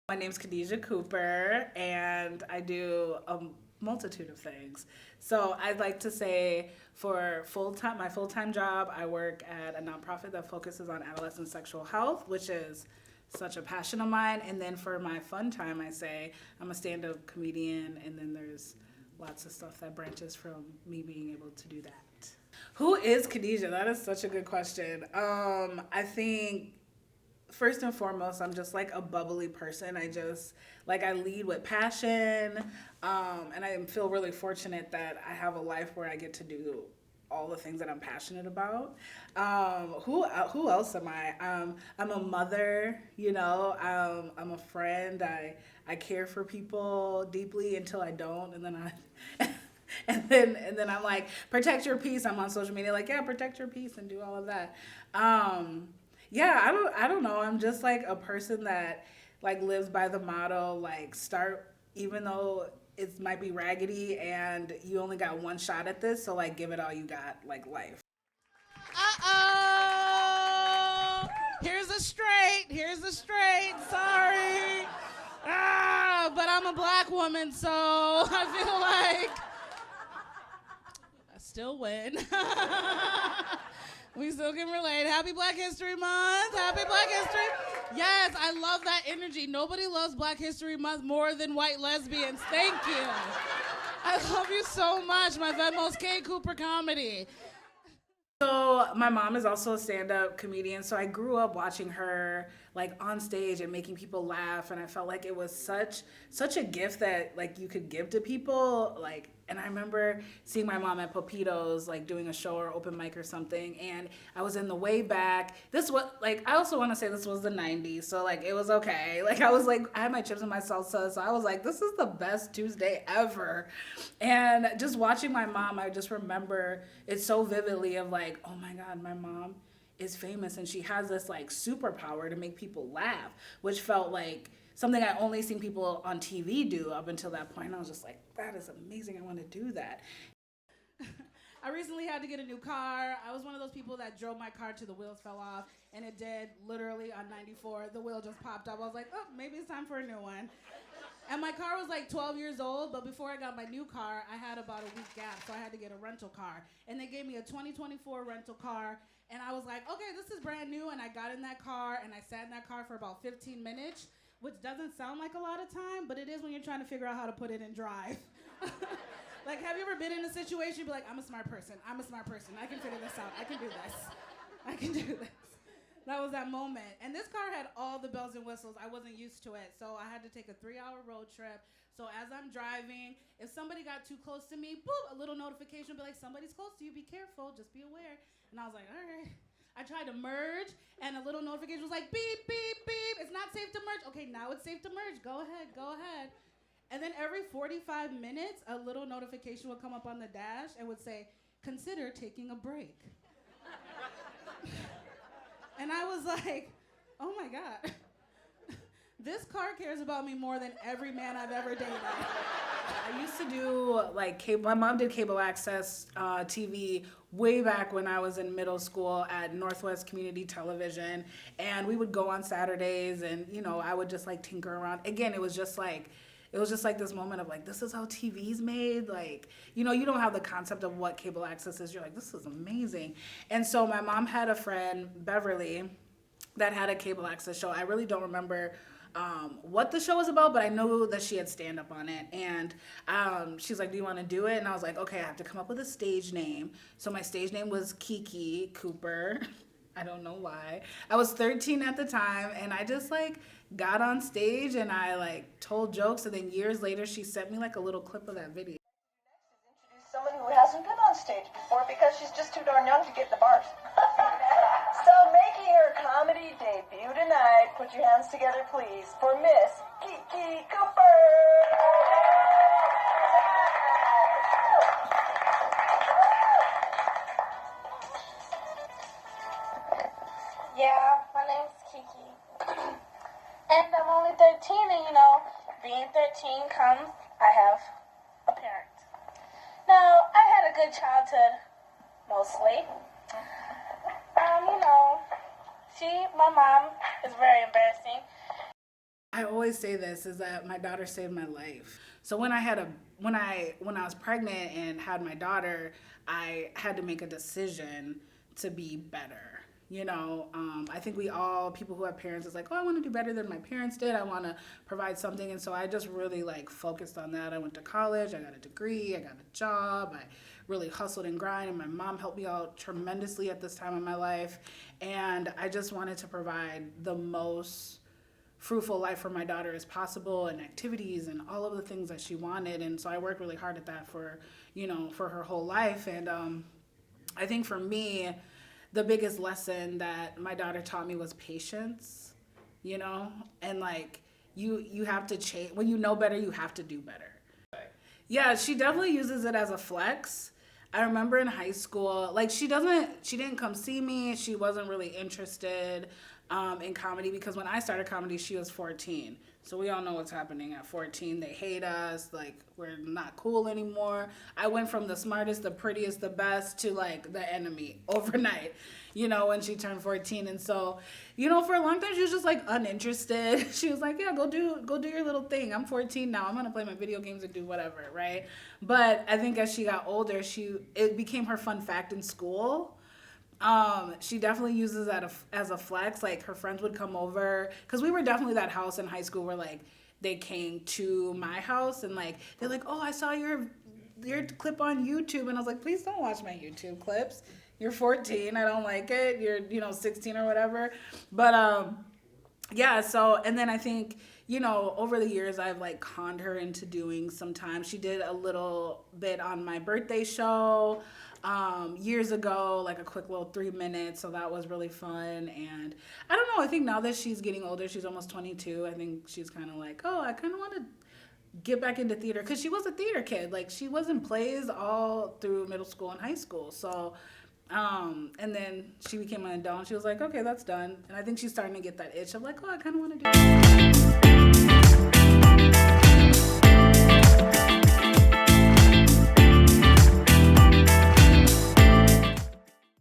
My name's Khadijah Cooper, and I do a multitude of things. So I'd like to say for my full-time job, I work at a nonprofit that focuses on adolescent sexual health, which is such a passion of mine. And then for my fun time, I say I'm a stand-up comedian, and then there's lots of stuff that branches from me being able to do that. Who is Khadijah? That is such a good question. I think first and foremost, I'm just like a bubbly person. I lead with passion. And I feel really fortunate that I have a life where I get to do all the things that I'm passionate about. Who else am I? I'm a mother, I'm a friend. I care for people deeply until I don't. And then and then I'm like, protect your peace. I'm on social media like, yeah, protect your peace and do all of that. Yeah, I don't know. I'm just like a person that like lives by the motto like start even though it might be raggedy and you only got one shot at this, so like give it all you got, like life. Uh-oh! Here's the straight. Sorry. But I'm a black woman, so I feel like I still win. We still can relate. Happy Black History Month. Happy Black History. Yes, I love that energy. Nobody loves Black History Month more than white lesbians. Thank you. I love you so much. My Venmo's K Cooper Comedy. So my mom is also a stand-up comedian, so I grew up watching her like on stage and making people laugh, and I felt like it was such a gift that like you could give to people. Like, and I remember seeing my mom at Popito's like doing a show or open mic or something, and I was in the way back. This was like, I also want to say this was the 90s, so like it was okay. Like I was like, I had my chips and my salsa, so I was like, this is the best Tuesday ever. And just watching my mom, I just remember it so vividly of like, oh my God, my mom is famous and she has this like superpower to make people laugh, which felt like something I only seen people on TV do up until that point. I was just like, that is amazing. I want to do that. I recently had to get a new car. I was one of those people that drove my car till the wheels fell off, and it did literally on 94. The wheel just popped up. I was like, oh, maybe it's time for a new one. And my car was like 12 years old, but before I got my new car, I had about a week gap, so I had to get a rental car. And they gave me a 2024 rental car, and I was like, okay, this is brand new, and I got in that car, and I sat in that car for about 15 minutes, which doesn't sound like a lot of time, but it is when you're trying to figure out how to put it in drive. Like, have you ever been in a situation, be like, I'm a smart person, I can figure this out, I can do this. That was that moment. And this car had all the bells and whistles. I wasn't used to it, so I had to take a 3-hour road trip. So as I'm driving, if somebody got too close to me, boop, a little notification would be like, somebody's close to you, be careful, just be aware. And I was like, all right. I tried to merge, and a little notification was like, beep, beep, beep, it's not safe to merge. Okay, now it's safe to merge, go ahead. And then every 45 minutes, a little notification would come up on the dash and would say, consider taking a break. And I was like, oh my God, this car cares about me more than every man I've ever dated. I used to do like my mom did cable access TV way back when I was in middle school at Northwest Community Television, and we would go on Saturdays, and I would just like tinker around. Again, it was just like this moment of like, this is how TV's made. Like, you don't have the concept of what cable access is. You're like, this is amazing. And so my mom had a friend, Beverly, that had a cable access show. I really don't remember what the show was about, but I know that she had stand up on it. And she's like, do you want to do it? And I was like, okay, I have to come up with a stage name. So my stage name was Kiki Cooper. I don't know why. I was 13 at the time, and I just like got on stage and I like told jokes, and then years later she sent me like a little clip of that video. Introduce someone who hasn't been on stage before because she's just too darn young to get in the bars. So making her comedy debut tonight, put your hands together please for Miss Kiki Cooper. Yeah, my name's Kiki. And I'm only 13, and being 13 comes, I have a parent. Now, good childhood, mostly. You know, my mom is very embarrassing. I always say this is that my daughter saved my life. So when I was pregnant and had my daughter, I had to make a decision to be better. You know, I think people who have parents, is like, oh, I want to do better than my parents did. I want to provide something. And so I just really like focused on that. I went to college, I got a degree, I got a job, I really hustled and grind. And my mom helped me out tremendously at this time in my life. And I just wanted to provide the most fruitful life for my daughter as possible, and activities and all of the things that she wanted. And so I worked really hard at that for her whole life. And I think for me, the biggest lesson that my daughter taught me was patience, and like you have to change. When you know better, you have to do better. Yeah, she definitely uses it as a flex. I remember in high school, like she didn't come see me. She wasn't really interested in comedy, because when I started comedy, she was 14. So we all know what's happening at 14. They hate us, like we're not cool anymore. I went from the smartest, the prettiest, the best to like the enemy overnight, when she turned 14. And so, for a long time she was just like uninterested. She was like, yeah, go do your little thing. I'm 14 now. I'm gonna play my video games and do whatever, right? But I think as she got older, it became her fun fact in school. She definitely uses that as a flex. Like her friends would come over, because we were definitely that house in high school where like they came to my house and like they're like, oh, I saw your clip on YouTube, and I was like, please don't watch my YouTube clips. You're 14. I don't like it. You're 16 or whatever. But yeah. So and then I think over the years I've like conned her into doing sometimes. She did a little bit on my birthday show years ago, like a quick little 3 minutes. So that was really fun. And I don't know, I think now that she's getting older, she's almost 22, I think she's kind of like, oh, I kind of want to get back into theater, because she was a theater kid. Like she was in plays all through middle school and high school. So and then she became an adult and she was like, okay, that's done. And I think she's starting to get that itch of like, oh, I kind of want to do that.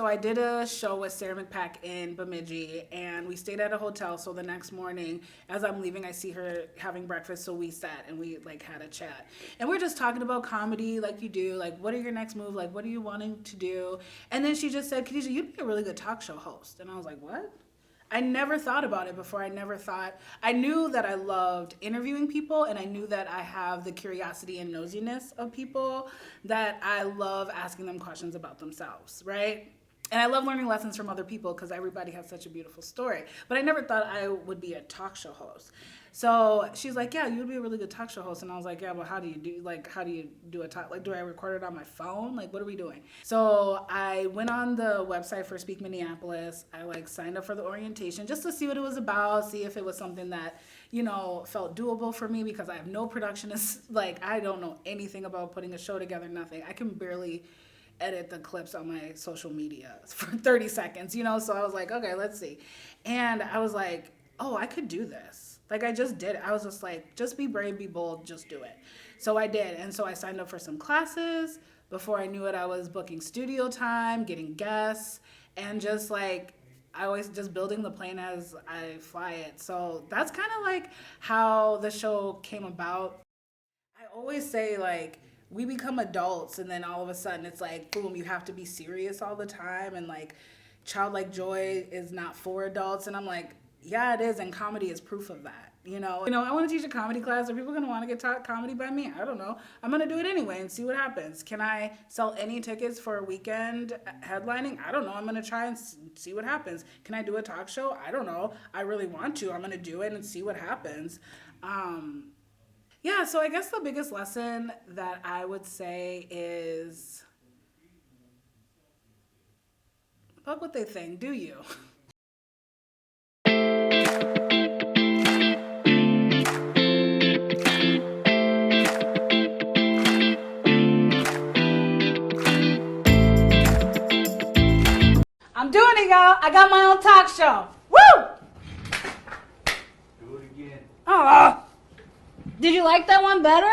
So I did a show with Sarah McPack in Bemidji, and we stayed at a hotel. So the next morning, as I'm leaving, I see her having breakfast. So we sat and we like had a chat, and we're just talking about comedy, like you do. Like, what are your next move? Like, what are you wanting to do? And then she just said, Khadijah, you'd be a really good talk show host. And I was like, what? I never thought about it before. I knew that I loved interviewing people, and I knew that I have the curiosity and nosiness of people, that I love asking them questions about themselves, right? And I love learning lessons from other people, because everybody has such a beautiful story. But I never thought I would be a talk show host. So she's like, yeah, you would be a really good talk show host. And I was like, yeah, well, how do you do a talk? Like, do I record it on my phone? Like, what are we doing? So I went on the website for Speak Minneapolis. I like signed up for the orientation just to see what it was about, see if it was something that, felt doable for me, because I have no productionist. Like, I don't know anything about putting a show together, nothing. I can barely edit the clips on my social media for 30 seconds, so I was like, okay, let's see. And I was like, oh, I could do this. Like, I just did it. I was just like, just be brave, be bold, just do it. So I did. And so I signed up for some classes. Before I knew it, I was booking studio time, getting guests, and just like, I always just building the plane as I fly it. So that's kind of like how the show came about. I always say, like, we become adults, and then all of a sudden it's like, boom, you have to be serious all the time, and like childlike joy is not for adults. And I'm like, yeah, it is, and comedy is proof of that. I want to teach a comedy class. Are people going to want to get taught comedy by me? I don't know. I'm going to do it anyway and see what happens. Can I sell any tickets for a weekend headlining? I don't know. I'm going to try and see what happens. Can I do a talk show? I don't know. I really want to. I'm going to do it and see what happens. Yeah, so I guess the biggest lesson that I would say is, fuck what they think, do you? I'm doing it, y'all. I got my own talk show. Woo! Do it again. Oh. Did you like that one better?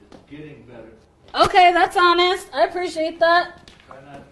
It's getting better. Okay, that's honest. I appreciate that. Try not